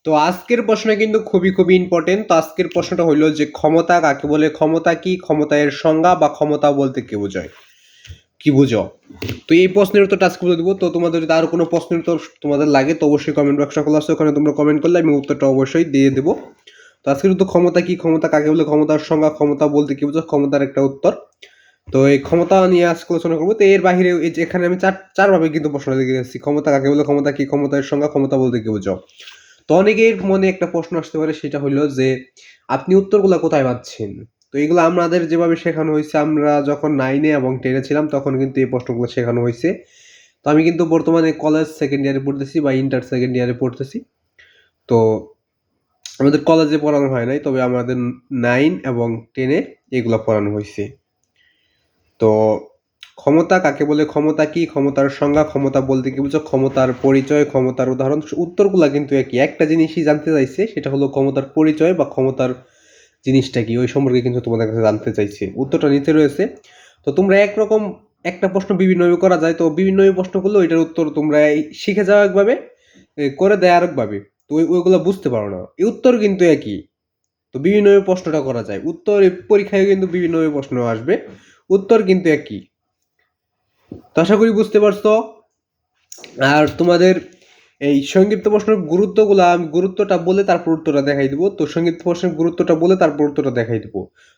তো আজকের প্রশ্ন কিন্তু খুবই খুবই ইম্পর্টেন্ট। তো আজকের প্রশ্নটা হইলো যে ক্ষমতা কাকে বলে, ক্ষমতা কি, ক্ষমতা এর সংজ্ঞা বা ক্ষমতা বলতে কি বোঝায়, কি বুঝো? তো এই প্রশ্নের উত্তরটা আজকে বলে দেবো। তো তোমাদের যদি আরো কোনো প্রশ্নের উত্তর তোমাদের লাগে তো অবশ্যই কমেন্ট বক্সটা খোলা আছে, ওখানে তোমরা কমেন্ট করলে আমি উত্তরটা অবশ্যই দিয়ে দেবো। তো আজকের উত্তর ক্ষমতা কি, ক্ষমতা কাকে বলে, ক্ষমতার সংজ্ঞা, ক্ষমতা বলতে কি বুঝো, ক্ষমতার একটা উত্তর। তো এই ক্ষমতা নিয়ে আজকে আলোচনা করবো। তো এর বাহিরে এই যে এখানে আমি চার ভাবে কিন্তু প্রশ্নটা দিয়ে গেছি, ক্ষমতা কাকে বলে, ক্ষমতা কি, ক্ষমতার সংজ্ঞা, ক্ষমতা বলতে কি বুঝো। তো অনেকের মনে একটা প্রশ্ন আসতে পারে, সেটা হলো যে আপনি উত্তরগুলা কোথায় পাচ্ছেন। তো এগুলো আমাদের যেভাবে শেখানো হয়েছে, আমরা যখন 9 এবং 10 ছিলাম তখন কিন্তু এই প্রশ্নগুলো শেখানো হয়েছে। তো আমি কিন্তু বর্তমানে কলেজ সেকেন্ড ইয়ারে পড়তেছি বা ইন্টার সেকেন্ড ইয়ারে পড়তেছি। তো আমাদের কলেজে পড়ানো হয় নাই, তবে আমাদের 9 এবং 10 এগুলো পড়ানো হয়েছে। তো ক্ষমতা কাকে বলে, ক্ষমতা কি, ক্ষমতার সংজ্ঞা, ক্ষমতা বলতে কি বুঝো, ক্ষমতার পরিচয়, ক্ষমতার উদাহরণ, উত্তরগুলা কিন্তু একই। একটা জিনিসই জানতে চাইছে, সেটা হলো ক্ষমতার পরিচয় বা ক্ষমতার জিনিসটা কি, ওই সম্পর্কে কিন্তু তোমাদের কাছে জানতে চাইছে। উত্তরটা নিচে রয়েছে। তো তোমরা একরকম একটা প্রশ্ন বিভিন্নভাবে করা যায়, তো বিভিন্নভাবে প্রশ্ন করলে ওইটার উত্তর তোমরা শিখে যাও একভাবে, করে দেয় আরেকভাবে। তো ওইগুলো বুঝতে পারো না, এই উত্তর কিন্তু একই। তো বিভিন্নভাবে প্রশ্নটা করা যায়, উত্তর পরীক্ষায় কিন্তু বিভিন্নভাবে প্রশ্ন আসবে, উত্তর কিন্তু একই। তো আশা করি বুঝতে পারছো। আর তোমাদের এই সংক্ষিপ্ত প্রশ্নের গুরুত্বগুলো আমি গুরুত্বটা বলে তারপর উত্তরটা দেখাই দিব। তো সংক্ষিপ্ত প্রশ্নের গুরুত্বটা বলে তারপর উত্তরটা দেখাই দিব।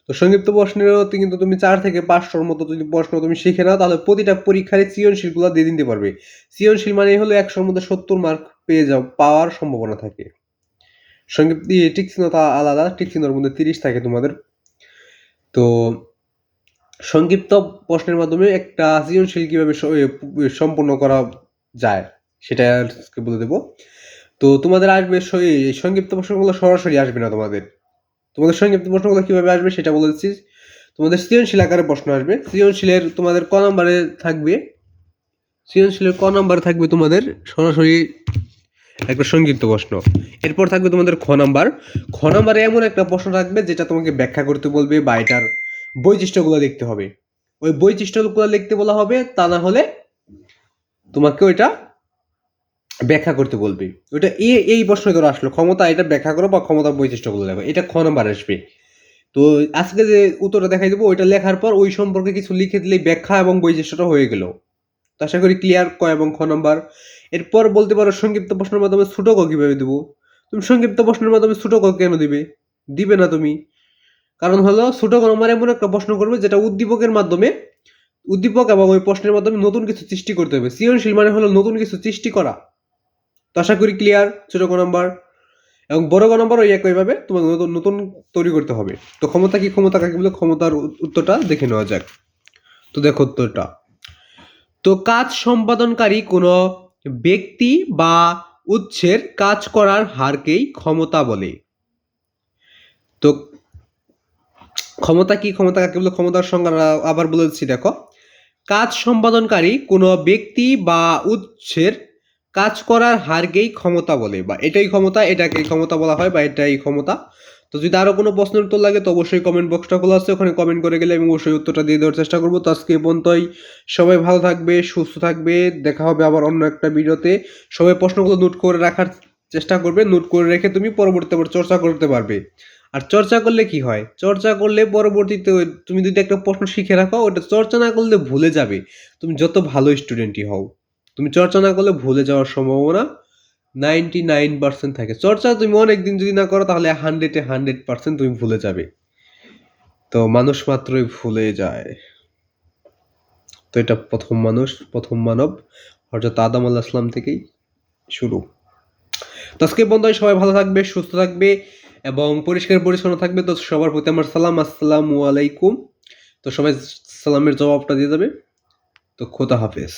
তো সংক্ষিপ্ত প্রশ্নের কিন্তু তুমি 4 থেকে 500 মতো যদি প্রশ্ন তুমি শিখে নাও, তাহলে প্রতিটা পরীক্ষায় সৃজনশীলগুলো দিয়ে দিতে পারবে। সৃজনশীল মানে হলো 100-র মধ্যে 70 মার্ক পাওয়ার সম্ভাবনা থাকে। সংক্ষিপ্ত টিক চিহ্নটা আলাদা, টিক চিহ্নের মধ্যে 30 থাকে তোমাদের। তো সংক্ষিপ্ত প্রশ্নের মাধ্যমে একটা সৃজনশীল কিভাবে সম্পূর্ণ করা যায় সেটা আজকে বলে দেবো। তো তোমাদের আসবে এই সংক্ষিপ্ত প্রশ্নগুলো সরাসরি আসবে না তোমাদের। তোমাদের সংক্ষিপ্ত প্রশ্নগুলো কিভাবে আসবে সেটা বলে দিচ্ছি। তোমাদের সৃজনশীল আকারে প্রশ্ন আসবে। সৃজনশীলের তোমাদের ক নম্বরে থাকবে, সৃজনশীলের ক নম্বরে থাকবে তোমাদের সরাসরি একটা সংক্ষিপ্ত প্রশ্ন। এরপর থাকবে তোমাদের খ নাম্বার। খ নাম্বারে এমন একটা প্রশ্ন থাকবে যেটা তোমাকে ব্যাখ্যা করতে বলবে বা এটার বৈশিষ্ট্যগুলো দেখতে হবে। ওই বৈশিষ্ট্যগুলো লিখতে বলা হবে, তা না হলে তোমাকে ওইটা ব্যাখ্যা করতে বলবে। ওইটা এই প্রশ্ন ধরো আসলো, ক্ষমতা এটা ব্যাখ্যা করো বা ক্ষমতার বৈশিষ্ট্যগুলো দেখো, এটা খ নাম্বার আসবে। তো আজকে যে উত্তরটা দেখাই দেবো, ওইটা লেখার পর ওই সম্পর্কে কিছু লিখে দিলেই ব্যাখ্যা এবং বৈশিষ্ট্যটা হয়ে গেল। তো আশা করি ক্লিয়ার ক এবং খ নাম্বার। এরপর বলতে পারো সংক্ষিপ্ত প্রশ্নের মাধ্যমে ছোট ক কিভাবে দেবো। তুমি সংক্ষিপ্ত প্রশ্নের মাধ্যমে ছোট ক কেন দিবে না তুমি। কারণ হলো ছোট ক নম্বর এমন একটা প্রশ্ন করবে যেটা উদ্দীপকের মাধ্যমে, উদ্দীপক এবং ওই প্রশ্নের মাধ্যমে নতুন কিছু সৃষ্টি করতে হবে। সৃজনশীল মানে হলো নতুন কিছু সৃষ্টি করা। তো আশা করি ক্লিয়ার ছোট ক নাম্বার। এবং বড় ক নাম্বার ওই একইভাবে তোমাকে নতুন নতুন তৈরি করতে হবে। তো ক্ষমতা কি, ক্ষমতা কাকে বলে, ক্ষমতার উত্তরটা দেখে নেওয়া যাক। তো দেখো উত্তরটা। তো কাজ সম্পাদনকারী কোনো ব্যক্তি বা উৎসের কাজ করার হারকেই ক্ষমতা বলে। তো ক্ষমতা কি, ক্ষমতা কাকে বলে, ক্ষমতার সংজ্ঞা আবার বলে দিচ্ছি দেখো। কাজ সম্পাদনকারী কোনো ব্যক্তি বা উৎসের কাজ করার হারকেই ক্ষমতা বলে, বা এটাই ক্ষমতা, এটাকেই ক্ষমতা বলা হয়, বা এটাই ক্ষমতা। তো যদি আরো কোনো প্রশ্নের উত্তর লাগে তো অবশ্যই কমেন্ট বক্সটা খোলা আছে, ওখানে কমেন্ট করে গেলে আমি অবশ্যই উত্তরটা দিয়ে দেওয়ার চেষ্টা করবো। তো আজকে এই পর্যন্তই। সবাই ভালো থাকবে, সুস্থ থাকবে, দেখা হবে আবার অন্য একটা ভিডিওতে। সবাই প্রশ্নগুলো নোট করে রাখার চেষ্টা করবে, নোট করে রেখে তুমি পরবর্তীতে আবার চর্চা করতে পারবে। আর চর্চা করলে কি হয়, চর্চা করলে পরবর্তীতে তুমি যদি একটা প্রশ্ন শিখে রাখো, ওটা চর্চা না করলে ভুলে যাবে। তুমি যত ভালো স্টুডেন্টই হও, তুমি চর্চা না করলে ভুলে যাওয়ার সম্ভাবনা 99% থাকে। চর্চা তুমি অনেকদিন যদি না করো তাহলে 100% তুমি ভুলে যাবে। তো মানুষ মাত্রই ভুলে যায়। তো এটা প্রথম মানুষ, প্রথম মানব হযরত আদম আলাইহিস সালাম থেকেই শুরু। তো আজকে বন্ধু, সবাই ভালো থাকবে, সুস্থ থাকবে এবং পরিষ্কার পরিচ্ছন্ন থাকবে। তো সবার প্রতি আমার সালাম, আসসালামু আলাইকুম। তো সবাই সালামের জবাবটা দিয়ে যাবে। তো খোদা হাফেজ।